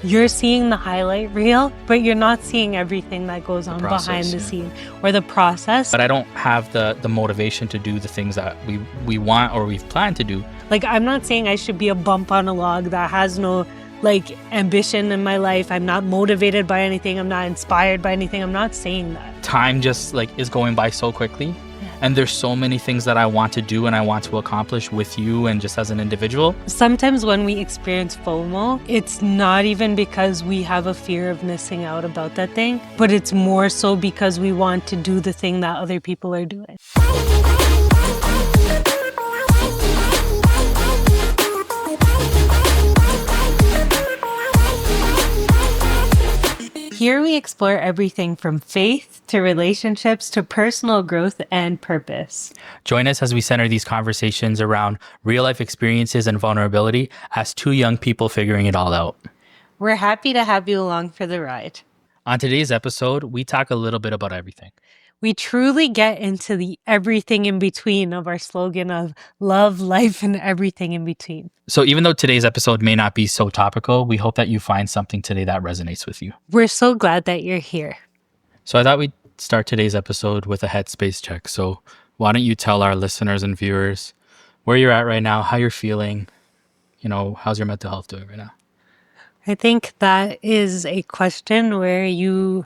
you're seeing the highlight reel, but you're not seeing everything that goes on behind the scene or the process. But I don't have the motivation to do the things that we want or we've planned to do. Like, I'm not saying I should be a bump on a log that has no like ambition in my life. I'm not motivated by anything. I'm not inspired by anything. I'm not saying that. Time just like is going by so quickly. And there's so many things that I want to do and I want to accomplish with you and just as an individual. Sometimes when we experience FOMO, it's not even because we have a fear of missing out about that thing, but it's more so because we want to do the thing that other people are doing. Here we explore everything from faith to relationships to personal growth and purpose. Join us as we center these conversations around real life experiences and vulnerability as two young people figuring it all out. We're happy to have you along for the ride. On today's episode, we talk a little bit about everything. We truly get into the everything in between of our slogan of love, life, and everything in between. So even though today's episode may not be so topical, we hope that you find something today that resonates with you. We're so glad that you're here. So I thought we'd start today's episode with a headspace check. So why don't you tell our listeners and viewers where you're at right now, how you're feeling, how's your mental health doing right now? I think that is a question where you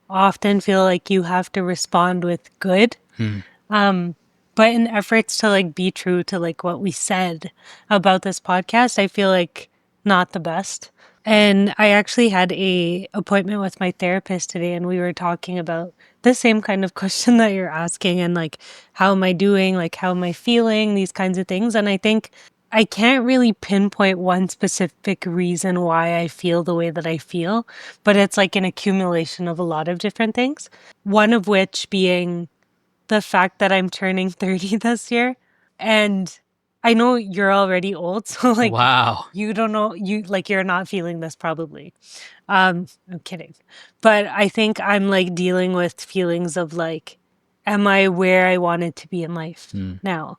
often feel like you have to respond with good. But in efforts to be true to what we said about this podcast, I feel like not the best. And I actually had a appointment with my therapist today, and we were talking about the same kind of question that you're asking, and how am I doing? How am I feeling? These kinds of things. And I think I can't really pinpoint one specific reason why I feel the way that I feel, but it's an accumulation of a lot of different things. One of which being the fact that I'm turning 30 this year. And I know you're already old, so wow, you don't know, you're not feeling this probably. I'm kidding. But I think I'm dealing with feelings of am I where I wanted to be in life now?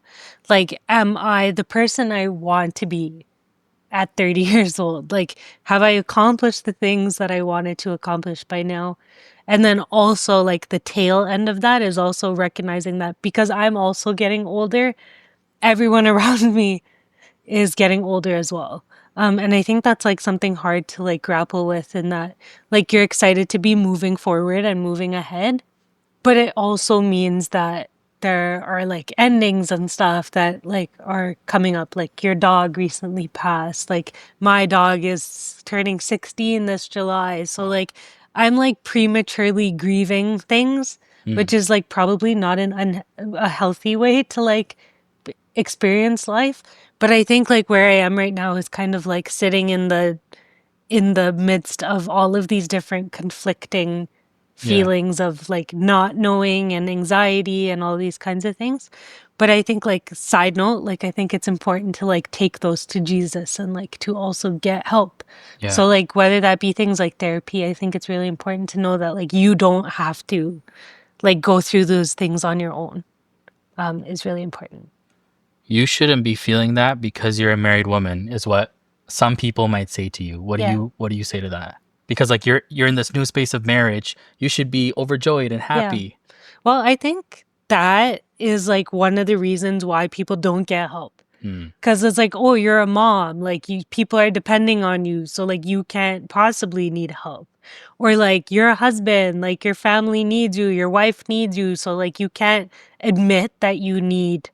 Am I the person I want to be at 30 years old? Have I accomplished the things that I wanted to accomplish by now? And then also the tail end of that is also recognizing that because I'm also getting older, everyone around me is getting older as well. And I think that's something hard to grapple with, in that you're excited to be moving forward and moving ahead. But it also means that there are endings and stuff that are coming up. Your dog recently passed. My dog is turning 16 this July. So I'm prematurely grieving things, which is probably not a healthy way to experience life. But I think where I am right now is kind of sitting in the midst of all of these different conflicting feelings of not knowing and anxiety and all these kinds of things. But I think side note, I think it's important to take those to Jesus and to also get help. Yeah. So whether that be things like therapy, I think it's really important to know that you don't have to go through those things on your own. Is really important. You shouldn't be feeling that because you're a married woman, is what some people might say to you. What do you say to that? Because you're in this new space of marriage, you should be overjoyed and happy. Yeah. Well, I think that is one of the reasons why people don't get help. Because it's oh, you're a mom, people are depending on you, so you can't possibly need help. Or you're a husband, your family needs you, your wife needs you, so you can't admit that you need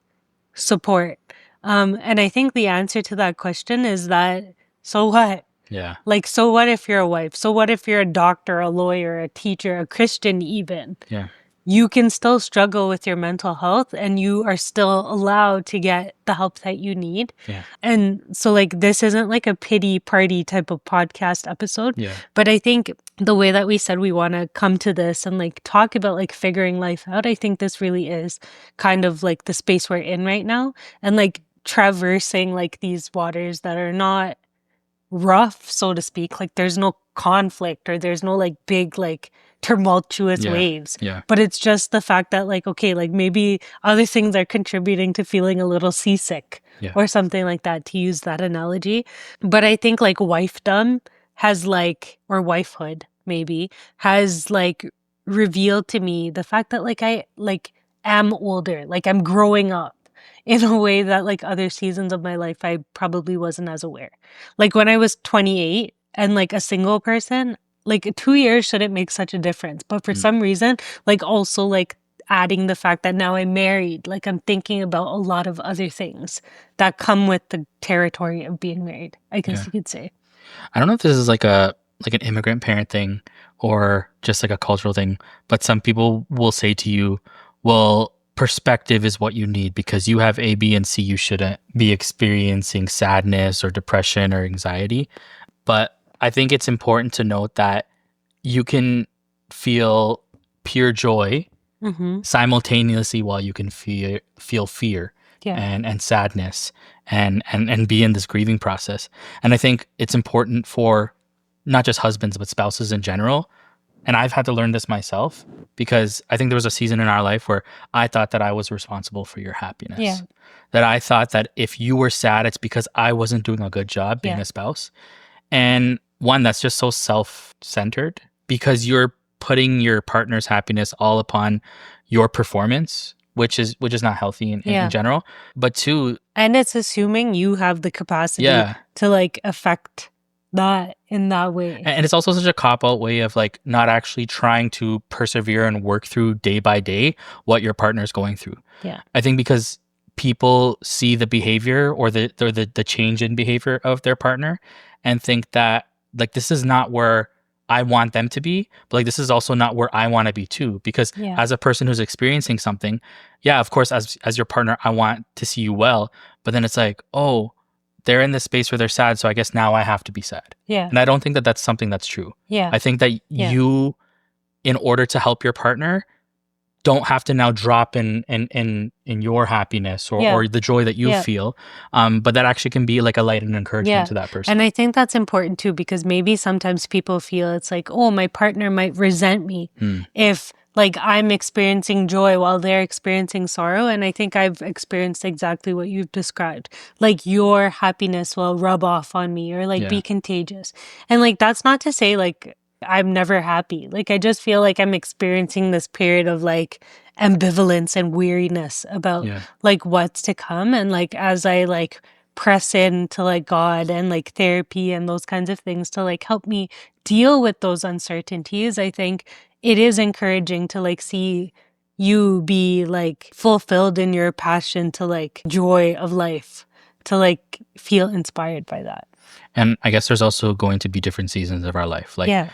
support. And I think the answer to that question is that, so what? Yeah. So what if you're a wife? So what if you're a doctor, a lawyer, a teacher, a Christian even? Yeah. You can still struggle with your mental health, and you are still allowed to get the help that you need. Yeah. And so this isn't a pity party type of podcast episode. Yeah. But I think the way that we said we want to come to this and talk about figuring life out, I think this really is kind of the space we're in right now, and traversing these waters that are not rough, so to speak. There's no conflict, or there's no big tumultuous waves. Yeah. But it's just the fact that okay, maybe other things are contributing to feeling a little seasick or something like that, to use that analogy. But I think wifedom has like, or wifehood maybe, has like revealed to me the fact that like I like am older, like I'm growing up in a way that like other seasons of my life I probably wasn't as aware. Like when I was 28 and like a single person, like 2 years shouldn't make such a difference. But for some reason, like also like adding the fact that now I'm married, like I'm thinking about a lot of other things that come with the territory of being married, I guess you could say. I don't know if this is like an immigrant parent thing or just like a cultural thing, but some people will say to you, well, perspective is what you need because you have A, B, and C. You shouldn't be experiencing sadness or depression or anxiety. But I think it's important to note that you can feel pure joy simultaneously while you can feel fear and sadness and be in this grieving process. And I think it's important for not just husbands but spouses in general. And I've had to learn this myself because I think there was a season in our life where I thought that I was responsible for your happiness. Yeah. That I thought that if you were sad, it's because I wasn't doing a good job being a spouse. And one, that's just so self-centered because you're putting your partner's happiness all upon your performance, which is not healthy in general. But two, and it's assuming you have the capacity to like affect that in that way. And it's also such a cop-out way of like not actually trying to persevere and work through day by day what your partner's going through. Yeah. I think because people see the behavior or the change in behavior of their partner and think that like this is not where I want them to be, but like this is also not where I want to be too. Because as a person who's experiencing something, of course, as your partner, I want to see you well. But then it's like, oh, they're in this space where they're sad, so I guess now I have to be sad. Yeah. And I don't think that that's something that's true. Yeah. I think that you, in order to help your partner, don't have to now drop in your happiness or the joy that you feel. But that actually can be like a light and encouragement to that person. And I think that's important too, because maybe sometimes people feel it's like, oh, my partner might resent me if like I'm experiencing joy while they're experiencing sorrow. And I think I've experienced exactly what you've described. Like your happiness will rub off on me or like be contagious. And like, that's not to say like I'm never happy. Like, I just feel like I'm experiencing this period of like ambivalence and weariness about like what's to come. And like, as I like press into like God and like therapy and those kinds of things to like help me deal with those uncertainties, I think it is encouraging to like see you be like fulfilled in your passion to like joy of life, to like feel inspired by that. And I guess there's also going to be different seasons of our life. Like,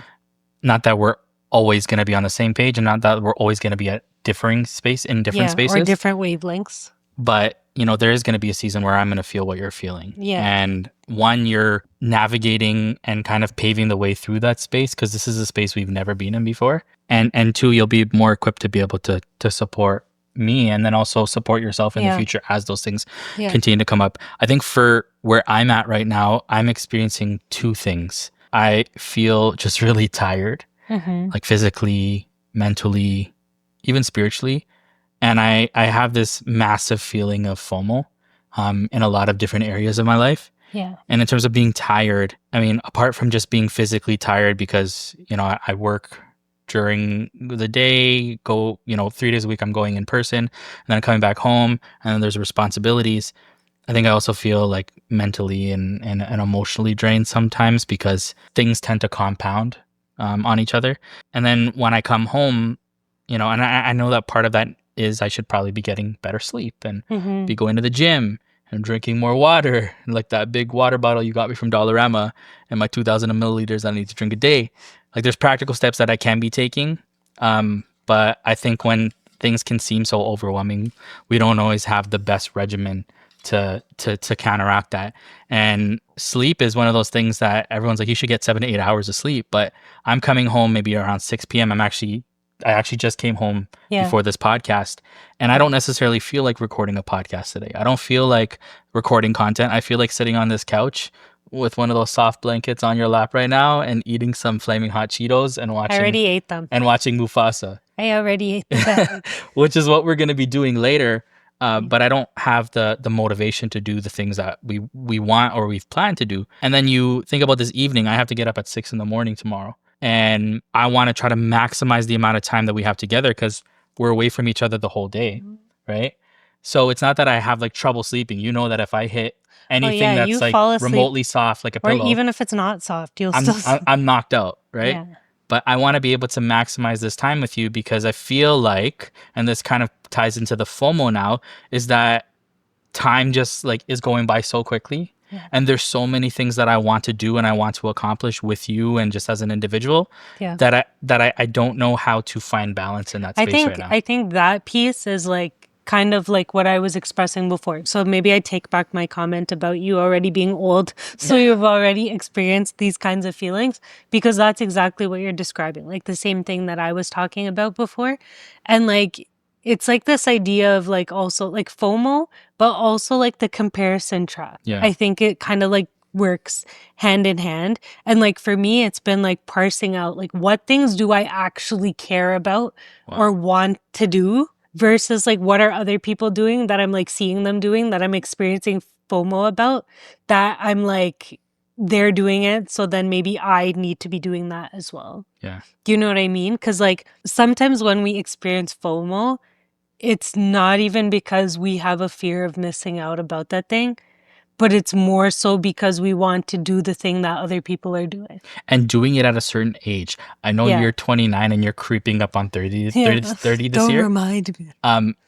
not that we're always going to be on the same page and not that we're always going to be at differing space in different spaces. Or different wavelengths. But, you know, there is going to be a season where I'm going to feel what you're feeling. Yeah. And one, you're navigating and kind of paving the way through that space because this is a space we've never been in before. And two, you'll be more equipped to be able to support me and then also support yourself in the future as those things continue to come up. I think for where I'm at right now, I'm experiencing two things. I feel just really tired, like physically, mentally, even spiritually. And I have this massive feeling of FOMO in a lot of different areas of my life. Yeah. And in terms of being tired, I mean, apart from just being physically tired because, you know, I work during the day, go, you know, 3 days a week, I'm going in person and then I'm coming back home and then there's responsibilities. I think I also feel like mentally and emotionally drained sometimes because things tend to compound on each other. And then when I come home, you know, and I know that part of that is I should probably be getting better sleep and be going to the gym and drinking more water, like that big water bottle you got me from Dollarama and my 2,000 milliliters I need to drink a day. Like there's practical steps that I can be taking. But I think when things can seem so overwhelming, we don't always have the best regimen to counteract that. And sleep is one of those things that everyone's like, you should get 7 to 8 hours of sleep. But I'm coming home maybe around 6 p.m. I actually just came home before this podcast and I don't necessarily feel like recording a podcast today. I don't feel like recording content. I feel like sitting on this couch with one of those soft blankets on your lap right now and eating some flaming hot Cheetos and watching. I already ate them. And watching Mufasa. I already ate them. Which is what we're going to be doing later. but I don't have the motivation to do the things that we want or we've planned to do. And then you think about this evening, I have to get up at 6 in the morning tomorrow, and I want to try to maximize the amount of time that we have together because we're away from each other the whole day, right? So it's not that I have like trouble sleeping. You know that if I hit anything yeah, you that's like fall asleep, remotely soft, like a or pillow, even if it's not soft, you'll I'm still I'm knocked out, right? Yeah. But I want to be able to maximize this time with you because I feel like, and this kind of ties into the FOMO now, is that time just like is going by so quickly. Yeah. And there's so many things that I want to do and I want to accomplish with you and just as an individual Yeah. that I don't know how to find balance in that space right now. I think that piece is like kind of like what I was expressing before. So maybe I take back my comment about you already being old. So you've already experienced these kinds of feelings, because that's exactly what you're describing. Like the same thing that I was talking about before. And like, it's like this idea of like also like FOMO, but also like the comparison trap. Yeah. I think it kind of like works hand in hand. And like for me, it's been like parsing out like what things do I actually care about or want to do versus like what are other people doing that I'm like seeing them doing, that I'm experiencing FOMO about, that I'm like they're doing it, so then maybe I need to be doing that as well. Yeah. Do you know what I mean? Because like sometimes when we experience FOMO, it's not even because we have a fear of missing out about that thing, but it's more so because we want to do the thing that other people are doing. And doing it at a certain age. I know Yeah. you're 29 and you're creeping up on 30 this Don't year. remind me.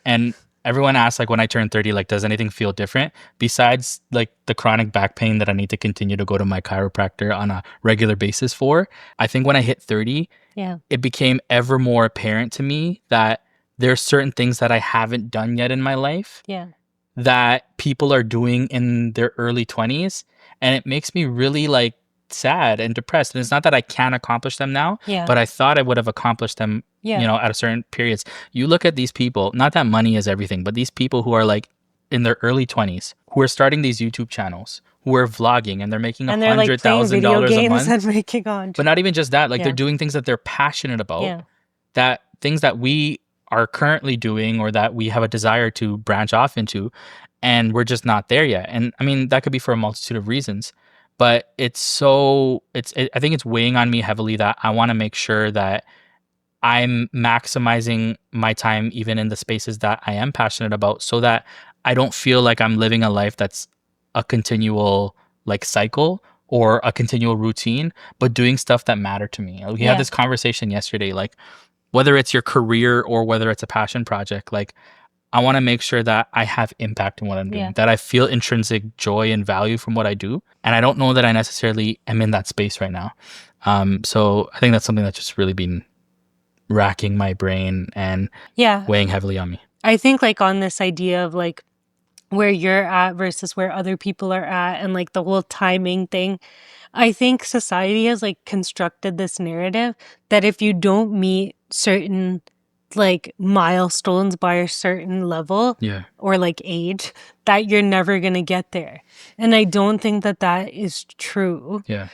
And everyone asks like when I turn 30, like, does anything feel different besides like the chronic back pain that I need to continue to go to my chiropractor on a regular basis for? I think when I hit 30, Yeah. it became ever more apparent to me that there's certain things that I haven't done yet in my life Yeah. that people are doing in their early 20s, and it makes me really like sad and depressed. And it's not that I can't accomplish them now, Yeah. but I thought I would have accomplished them, Yeah. you know, at a certain periods. You look at these people, not that money is everything, but these people who are like in their early 20s, who are starting these YouTube channels, who are vlogging, and they're making And they're like playing video $100,000 a games month. and making on. But not even just that, like Yeah. they're doing things that they're passionate about, Yeah. that things that we are currently doing or that we have a desire to branch off into, and we're just not there yet. And I mean, that could be for a multitude of reasons, but I think it's weighing on me heavily that I want to make sure that I'm maximizing my time even in the spaces that I am passionate about, so that I don't feel like I'm living a life that's a continual like cycle or a continual routine, but doing stuff that matter to me. We had Yeah. this conversation yesterday, like whether it's your career or whether it's a passion project, like I want to make sure that I have impact in what I'm doing, Yeah. that I feel intrinsic joy and value from what I do. And I don't know that I necessarily am in that space right now. So I think that's something that's just really been racking my brain and Yeah. weighing heavily on me. I think like on this idea of like where you're at versus where other people are at, and like the whole timing thing, I think society has like constructed this narrative that if you don't meet certain like milestones by a certain level Yeah. or like age, that you're never going to get there. And I don't think that that is true. Yeah.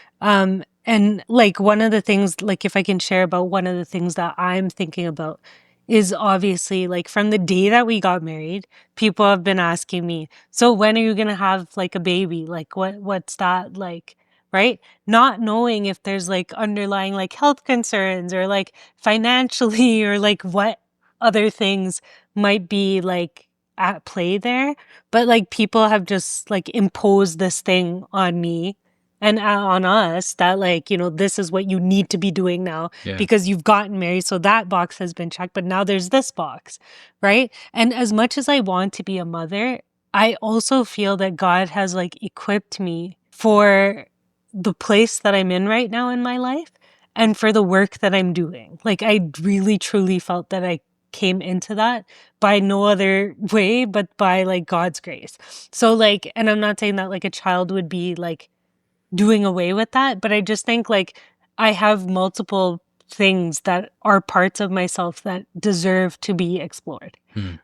And like one of the things, like if I can share about one of the things that I'm thinking about, is obviously like from the day that we got married, people have been asking me, so when are you going to have like a baby? Like what's that like? Right? Not knowing if there's like underlying like health concerns or like financially or like what other things might be like at play there. But like people have just like imposed this thing on me and on us that like, you know, this is what you need to be doing now Yeah. because you've gotten married. So that box has been checked, but now there's this box, right? And as much as I want to be a mother, I also feel that God has like equipped me for the place that I'm in right now in my life and for the work that I'm doing. Like I really truly felt that I came into that by no other way but by like God's grace. So like, and I'm not saying that like a child would be like doing away with that, but I just think like I have multiple things that are parts of myself that deserve to be explored.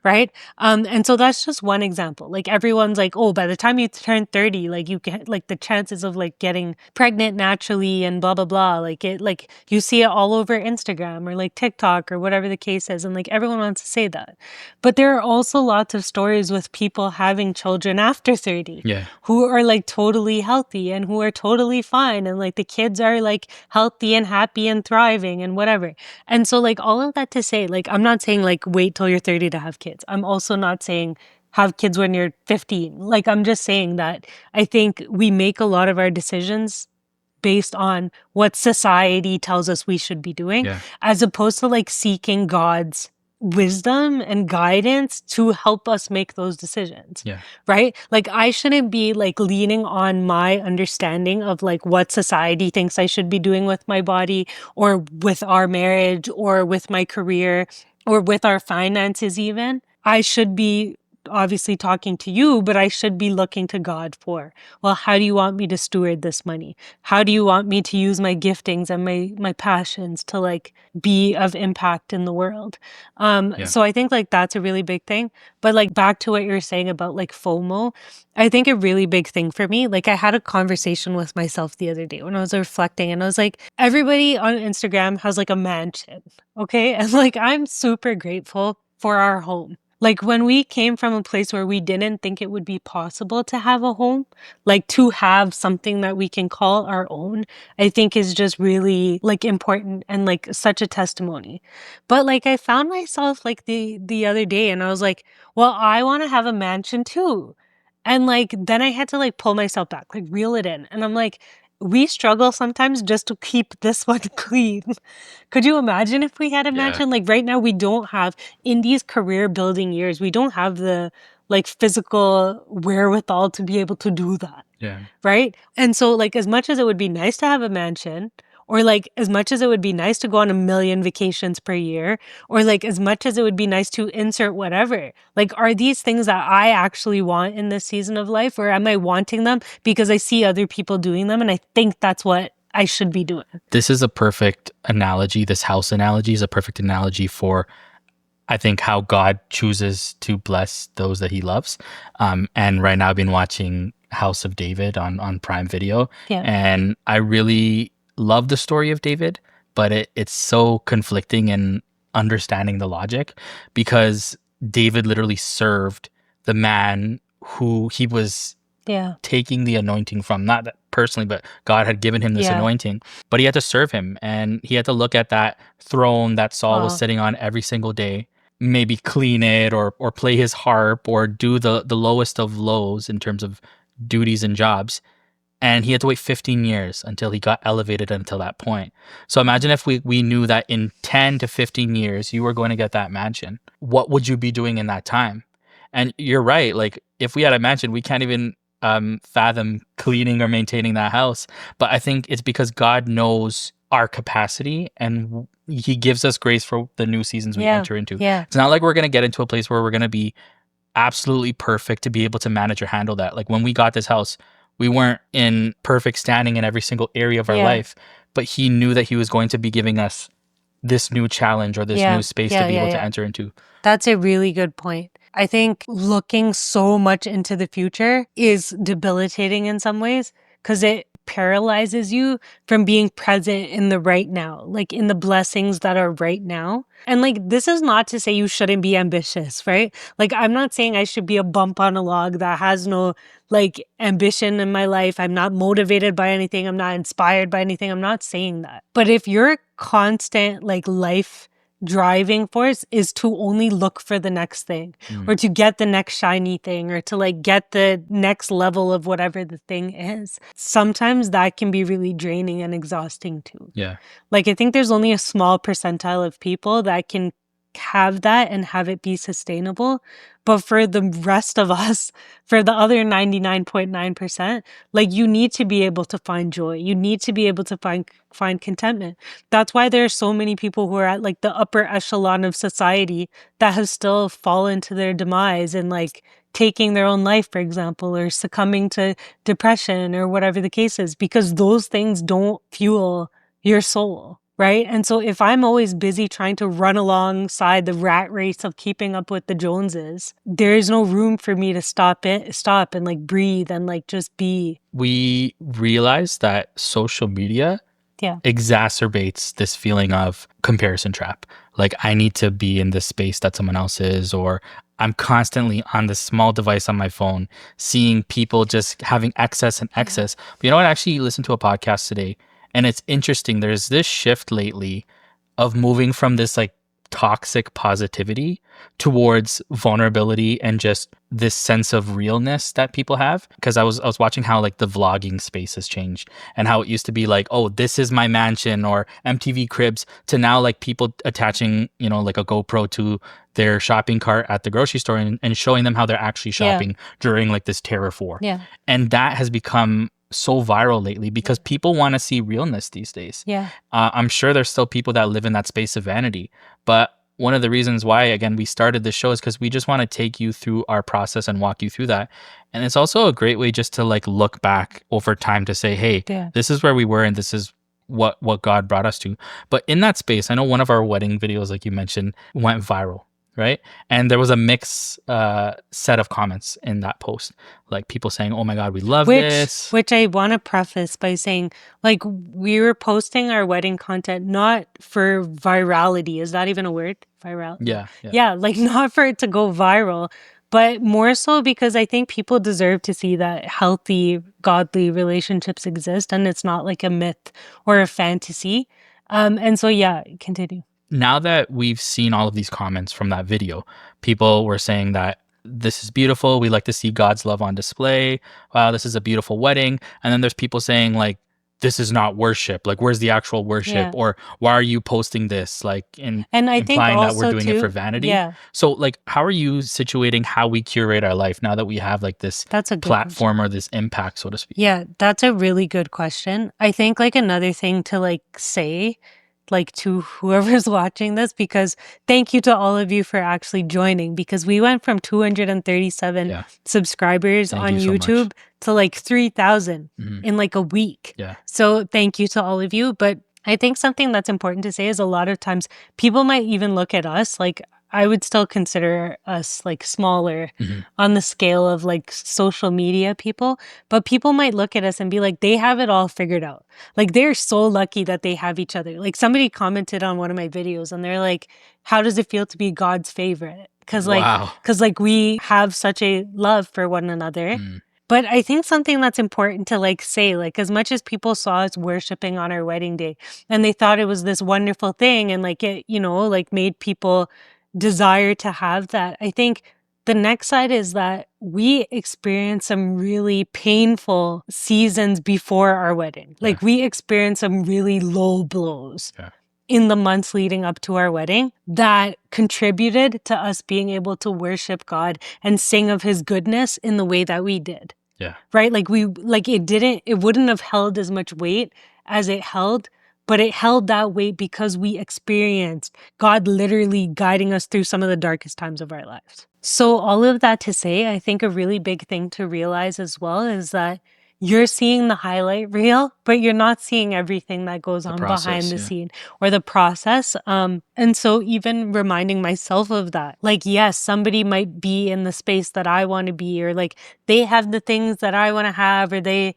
right? And so that's just one example. Like everyone's like, oh, by the time you turn 30, like you get like the chances of like getting pregnant naturally and blah blah blah. Like it, like you see it all over Instagram or like TikTok or whatever the case is, and like everyone wants to say that. But there are also lots of stories with people having children after 30 who are like totally healthy and who are totally fine, and like the kids are like healthy and happy and thriving and whatever. And so like all of that to say, like I'm not saying like wait till you're 30 to have kids. I'm also not saying have kids when you're 15. Like I'm just saying that I think we make a lot of our decisions based on what society tells us we should be doing, as opposed to like seeking God's wisdom and guidance to help us make those decisions. Right? Like I shouldn't be like leaning on my understanding of like what society thinks I should be doing with my body or with our marriage or with my career or with our finances even. I should be obviously talking to you, but I should be looking to God for, well, how do you want me to steward this money? How do you want me to use my giftings and my passions to like be of impact in the world? So I think like that's a really big thing. But like back to what you were saying about like FOMO, I think a really big thing for me, like I had a conversation with myself the other day when I was reflecting, and I was like, everybody on Instagram has like a mansion, okay? And like I'm super grateful for our home. Like when we came from a place where we didn't think it would be possible to have a home, like to have something that we can call our own, I think is just really like important and like such a testimony. But like I found myself like the other day and I was like, well, I want to have a mansion too. And like then I had to like pull myself back, like reel it in. And I'm like, we struggle sometimes just to keep this one clean. Could you imagine if we had a mansion? Like right now, we don't have, in these career building years, we don't have the like physical wherewithal to be able to do that. Right? And so like as much as it would be nice to have a mansion, or like as much as it would be nice to go on a million vacations per year, or like as much as it would be nice to insert whatever, like are these things that I actually want in this season of life, or am I wanting them because I see other people doing them and I think that's what I should be doing? This is a perfect analogy. This house analogy is a perfect analogy for, I think, how God chooses to bless those that he loves. And right now I've been watching House of David on Prime Video. And I really love the story of David, but it's so conflicting in understanding the logic, because David literally served the man who he was taking the anointing from, not that personally, but God had given him this anointing, but he had to serve him, and he had to look at that throne that Saul was sitting on every single day, maybe clean it or play his harp or do the lowest of lows in terms of duties and jobs. And he had to wait 15 years until he got elevated until that point. So imagine if we knew that in 10 to 15 years, you were going to get that mansion. What would you be doing in that time? And you're right. Like if we had a mansion, we can't even fathom cleaning or maintaining that house. But I think it's because God knows our capacity and he gives us grace for the new seasons we enter into. It's not like we're going to get into a place where we're going to be absolutely perfect to be able to manage or handle that. Like when we got this house, we weren't in perfect standing in every single area of our life, but he knew that he was going to be giving us this new challenge or this new space to be able to enter into. That's a really good point. I think looking so much into the future is debilitating in some ways because it paralyzes you from being present in the right now, like in the blessings that are right now. And like, this is not to say you shouldn't be ambitious, right? Like, I'm not saying I should be a bump on a log that has no like ambition in my life. I'm not motivated by anything. I'm not inspired by anything. I'm not saying that. But if your constant like life driving force is to only look for the next thing or to get the next shiny thing or to like get the next level of whatever the thing is, sometimes that can be really draining and exhausting too. Like I think there's only a small percentile of people that can have that and have it be sustainable. But for the rest of us, for the other 99.9%, like you need to be able to find joy. You need to be able to find contentment. That's why there are so many people who are at like the upper echelon of society that have still fallen to their demise and like taking their own life, for example, or succumbing to depression or whatever the case is, because those things don't fuel your soul. right? And so if I'm always busy trying to run alongside the rat race of keeping up with the Joneses, there is no room for me to stop and like breathe and like just be. We realize that social media exacerbates this feeling of comparison trap. Like, I need to be in this space that someone else is, or I'm constantly on this small device on my phone, seeing people just having excess and excess. But you know what? I actually listened to a podcast today, and it's interesting. There's this shift lately of moving from this like toxic positivity towards vulnerability and just this sense of realness that people have. Because I was watching how like the vlogging space has changed, and how it used to be like, oh, this is my mansion or MTV Cribs, to now like people attaching, you know, like a GoPro to their shopping cart at the grocery store and showing them how they're actually shopping during like this terror four. And that has become so viral lately because people want to see realness these days. I'm sure there's still people that live in that space of vanity, but one of the reasons why, again, we started this show is because we just want to take you through our process and walk you through that. And it's also a great way just to like look back over time to say, hey, this is where we were and this is what God brought us to. But in that space, I know one of our wedding videos, like you mentioned, went viral, right? And there was a mixed set of comments in that post, like people saying, oh my God, we love this. Which I want to preface by saying, like, we were posting our wedding content not for virality. Is that even a word? Virality? Yeah, like not for it to go viral, but more so because I think people deserve to see that healthy, godly relationships exist and it's not like a myth or a fantasy. And so, yeah, continue. Now that we've seen all of these comments from that video, people were saying that this is beautiful. We like to see God's love on display. Wow, this is a beautiful wedding. And then there's people saying like, this is not worship. Like, where's the actual worship? Or why are you posting this? Like, and I think implying that we're doing it for vanity. So like, how are you situating how we curate our life now that we have like this platform or this impact, so to speak? Yeah, that's a really good question. I think like another thing to like say, like to whoever's watching this, because thank you to all of you for actually joining, because we went from 237 subscribers on YouTube to like 3,000 in like a week. So thank you to all of you. But I think something that's important to say is a lot of times people might even look at us like, I would still consider us like smaller on the scale of like social media people, but people might look at us and be like, they have it all figured out. Like they're so lucky that they have each other. Like somebody commented on one of my videos and they're like, how does it feel to be God's favorite? Because like we have such a love for one another. But I think something that's important to like say, like as much as people saw us worshiping on our wedding day and they thought it was this wonderful thing and like it, you know, like made people desire to have that. I think the next side is that we experienced some really painful seasons before our wedding. Like we experienced some really low blows in the months leading up to our wedding that contributed to us being able to worship God and sing of his goodness in the way that we did. Right? Like it wouldn't have held as much weight as it held, but it held that weight because we experienced God literally guiding us through some of the darkest times of our lives. So all of that to say, I think a really big thing to realize as well is that you're seeing the highlight reel, but you're not seeing everything that goes on behind the scene or the process. And so even reminding myself of that, like, yes, somebody might be in the space that I want to be, or like they have the things that I want to have, or they,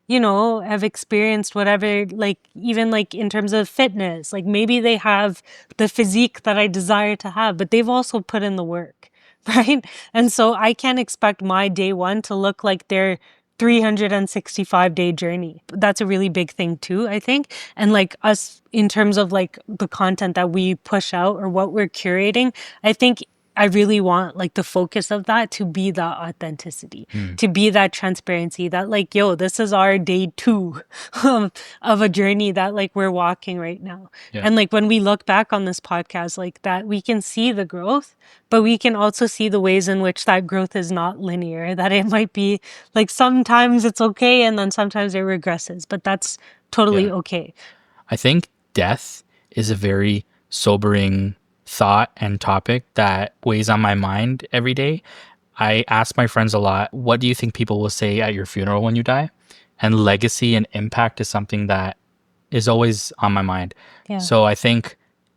you know, have experienced whatever, like even like in terms of fitness, like maybe they have the physique that I desire to have, but they've also put in the work, right? And so I can't expect my day one to look like their 365-day journey. That's a really big thing too, I think. And like us in terms of like the content that we push out or what we're curating, I think I really want like the focus of that to be that authenticity, to be that transparency, that like, yo, this is our day 2 of a journey that like we're walking right now. And like when we look back on this podcast like that, we can see the growth, but we can also see the ways in which that growth is not linear, that it might be like sometimes it's okay and then sometimes it regresses, but that's totally okay. I think death is a very sobering thought and topic that weighs on my mind every day. I ask my friends a lot, what do you think people will say at your funeral when you die? And legacy and impact is something that is always on my mind. Yeah. So I think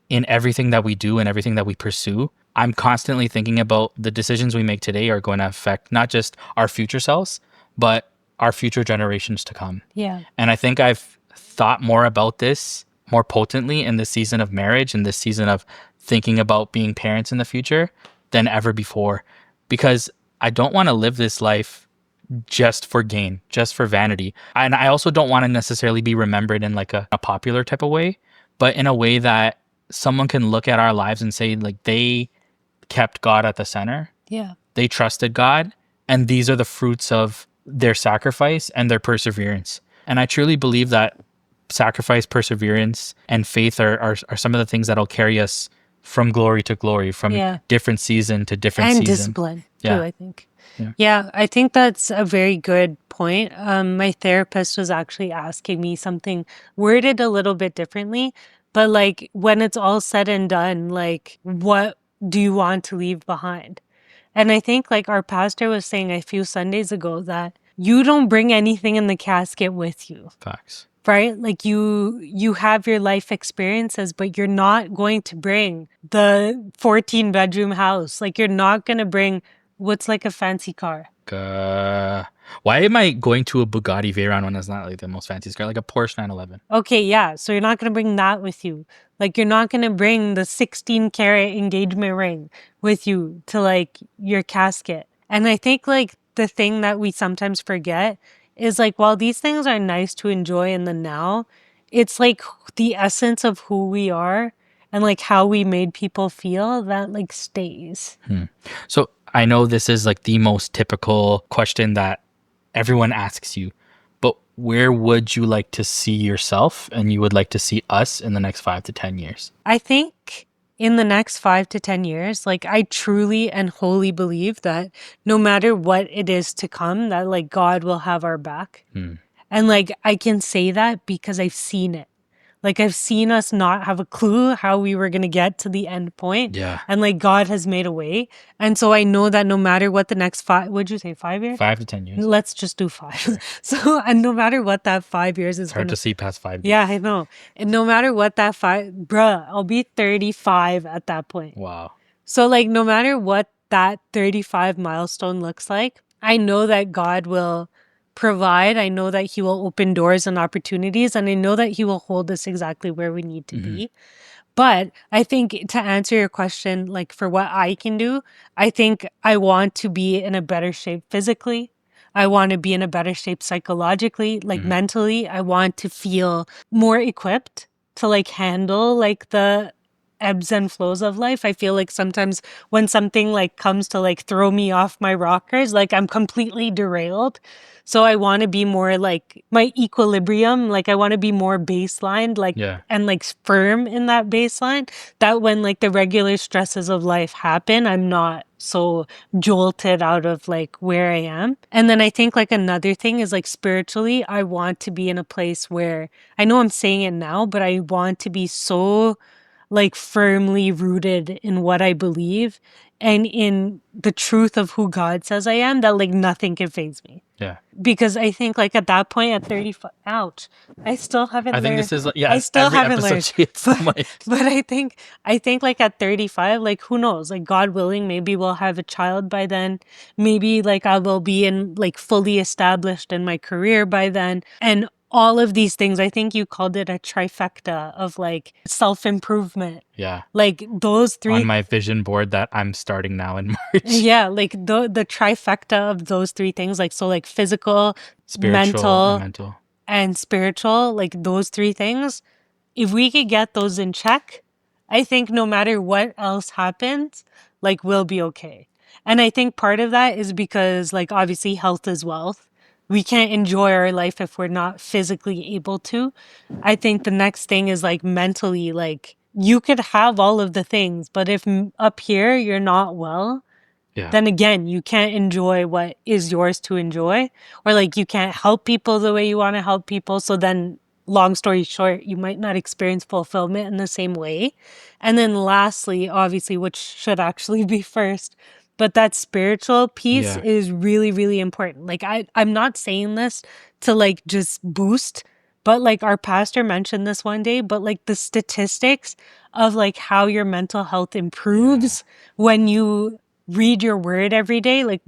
in everything that we do and everything that we pursue, I'm constantly thinking about the decisions we make today are going to affect not just our future selves, but our future generations to come. Yeah. And I think I've thought more about this more potently in this season of marriage and this season of thinking about being parents in the future than ever before, because I don't want to live this life just for gain, just for vanity. And I also don't want to necessarily be remembered in like a popular type of way, but in a way that someone can look at our lives and say, like, they kept God at the center. Yeah. They trusted God, and these are the fruits of their sacrifice and their perseverance. And I truly believe that sacrifice, perseverance, and faith are some of the things that'll carry us from glory to glory, from Yeah. different season to different And season. discipline too, Yeah. I think. Yeah. Yeah, I think that's a very good point. My therapist was actually asking me something worded a little bit differently, but like when it's all said and done, like what do you want to leave behind? And I think like our pastor was saying a few Sundays ago that you don't bring anything in the casket with you, Facts. right? Like you have your life experiences, but you're not going to bring the 14-bedroom house. Like you're not going to bring what's like a fancy car. Why am I going to a Bugatti Veyron when it's not like the most fancy car, like a Porsche 911? Okay, yeah. So you're not going to bring that with you. Like you're not going to bring the 16-carat engagement ring with you to like your casket. And I think like the thing that we sometimes forget is like while these things are nice to enjoy in the now, it's like the essence of who we are and like how we made people feel that like stays. So I know this is like the most typical question that everyone asks you, but where would you like to see yourself and you would like to see us in the next 5 to 10 years? I think in the next 5 to 10 years, like I truly and wholly believe that no matter what it is to come, that like God will have our back. And like I can say that because I've seen it. Like I've seen us not have a clue how we were going to get to the end point. Yeah. And like God has made a way. And so I know that no matter what the next would you say 5 years? 5 to 10 years. Let's just do 5. So, and no matter what that 5 years is It's hard gonna, to see past 5 years. yeah, I know. And no matter what that I'll be 35 at that point. Wow. So like no matter what that 35 milestone looks like, I know that God will provide. I know that he will open doors and opportunities, and I know that he will hold us exactly where we need to be. But I think to answer your question, like for what I can do, I think I want to be in a better shape physically. I want to be in a better shape psychologically, like mentally. I want to feel more equipped to like handle like the ebbs and flows of life. I feel like sometimes when something like comes to like throw me off my rockers, like I'm completely derailed. So I want to be more like my equilibrium, like I want to be more baselined, like Yeah. and like firm in that baseline, that when like the regular stresses of life happen, I'm not so jolted out of like where I am. And then I think like another thing is like spiritually, I want to be in a place where I know I'm saying it now, but I want to be so like firmly rooted in what I believe and in the truth of who God says I am, that like nothing can phase me. Yeah. Because I think like at that point at 35, ouch, I still haven't I think learned. this is, yeah, I still every haven't episode learned. she hits the mic. But I think like at 35, like who knows, like God willing, maybe we'll have a child by then. Maybe like I will be in like fully established in my career by then. And all of these things, I think you called it a trifecta of like self-improvement. Yeah. Like those three. On my vision board that I'm starting now in March. Yeah, like the trifecta of those three things, like so like physical, Spiritual and mental. and spiritual, like those three things, if we could get those in check, I think no matter what else happens, like we'll be okay. And I think part of that is because like obviously health is wealth. We can't enjoy our life if we're not physically able to. I think the next thing is like mentally, like you could have all of the things, but if up here you're not well, Yeah. then again, you can't enjoy what is yours to enjoy, or like you can't help people the way you want to help people. So then, long story short, you might not experience fulfillment in the same way. And then lastly, obviously, which should actually be first, but that spiritual piece is really, really important. Like I'm not saying this to like just boost, But like our pastor mentioned this one day, but like the statistics of like how your mental health improves when you read your word every day, like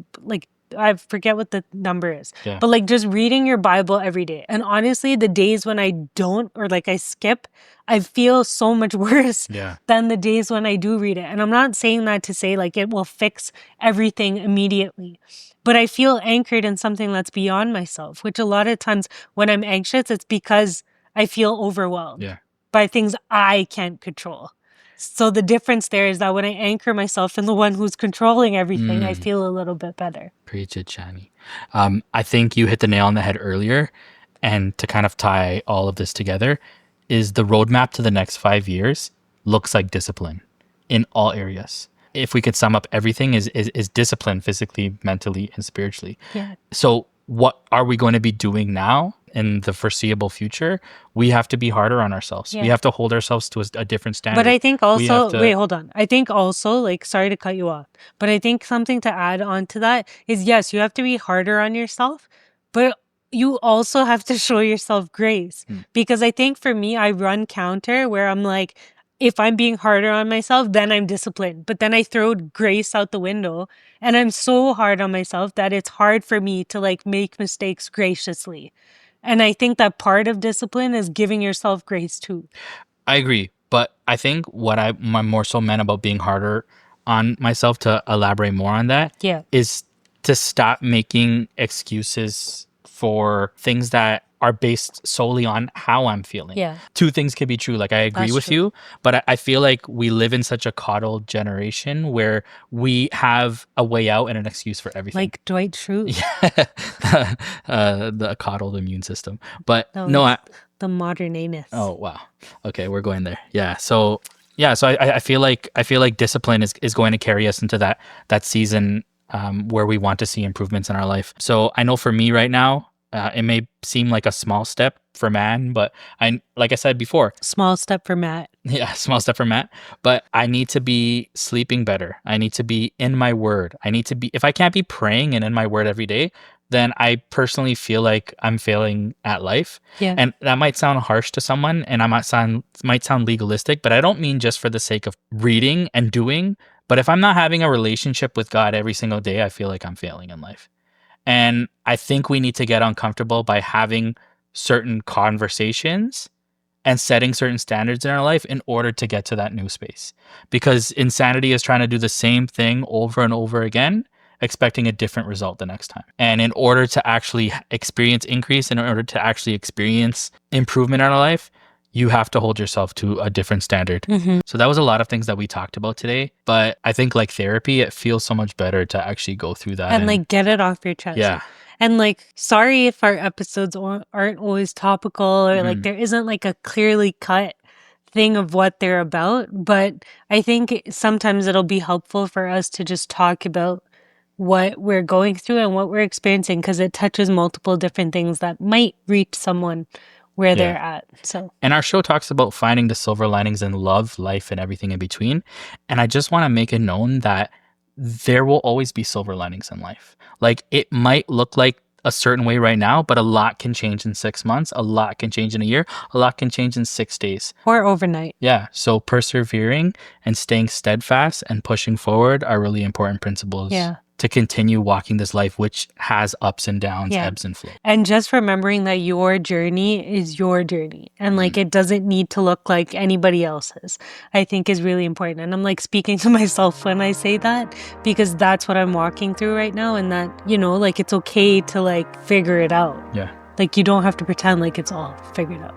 I forget what the number is, Yeah. but like just reading your Bible every day. And honestly, the days when I don't or like I skip, I feel so much worse Yeah. than the days when I do read it. And I'm not saying that to say like it will fix everything immediately, but I feel anchored in something that's beyond myself, which a lot of times when I'm anxious, it's because I feel overwhelmed Yeah. by things I can't control. So the difference there is that when I anchor myself in the one who's controlling everything, I feel a little bit better. Preach it, Shani. I think you hit the nail on the head earlier. And to kind of tie all of this together, is the roadmap to the next 5 years looks like discipline in all areas. If we could sum up everything, is discipline physically, mentally, and spiritually. Yeah. So what are we going to be doing now in the foreseeable future? We have to be harder on ourselves. Yeah. We have to hold ourselves to a different standard. But I think We have also, to- wait, hold on. I think also, like, sorry to cut you off, but I think something to add on to that is yes, you have to be harder on yourself, but you also have to show yourself grace. Because I think for me, I run counter where I'm like, if I'm being harder on myself, then I'm disciplined. But then I throw grace out the window and I'm so hard on myself that it's hard for me to like make mistakes graciously. And I think that part of discipline is giving yourself grace too. I agree, but I think what I'm more so meant about being harder on myself, to elaborate more on that, Yeah. is to stop making excuses for things that are based solely on how I'm feeling. Yeah. Two things can be true. Like, I agree That's with true. you, but I feel like we live in such a coddled generation where we have a way out and an excuse for everything. Like Dwight Schrute. The coddled immune system. But No, no, it's the modern anus. oh wow. Okay, we're going there. Yeah. So I feel like discipline is going to carry us into that season where we want to see improvements in our life. So I know for me right now, it may seem like a small step for man, but like I said before, Small step for Matt. yeah, small step for Matt. But I need to be sleeping better. I need to be in my word. I need to be, if I can't be praying and in my word every day, then I personally feel like I'm failing at life. Yeah. And that might sound harsh to someone, and I might sound legalistic, but I don't mean just for the sake of reading and doing. But if I'm not having a relationship with God every single day, I feel like I'm failing in life. And I think we need to get uncomfortable by having certain conversations and setting certain standards in our life in order to get to that new space. Because insanity is trying to do the same thing over and over again, expecting a different result the next time. And in order to actually experience increase, in order to actually experience improvement in our life, you have to hold yourself to a different standard. Mm-hmm. So that was a lot of things that we talked about today. But I think like therapy, it feels so much better to actually go through that. And like get it off your chest. Yeah. And like, sorry if our episodes aren't always topical or like Mhm. there isn't like a clearly cut thing of what they're about. But I think sometimes it'll be helpful for us to just talk about what we're going through and what we're experiencing because it touches multiple different things that might reach someone where they're at. So, and our show talks about finding the silver linings in love, life, and everything in between. And I just want to make it known that there will always be silver linings in life. Like, it might look like a certain way right now, but a lot can change in 6 months. A lot can change in a year. A lot can change in 6 days. or overnight. Yeah. So persevering and staying steadfast and pushing forward are really important principles. Yeah. To continue walking this life, which has ups and downs, Yeah. ebbs and flows. And just remembering that your journey is your journey and like it doesn't need to look like anybody else's, I think is really important. And I'm like speaking to myself when I say that because that's what I'm walking through right now. And that, you know, like it's okay to like figure it out. Yeah. Like you don't have to pretend like it's all figured out.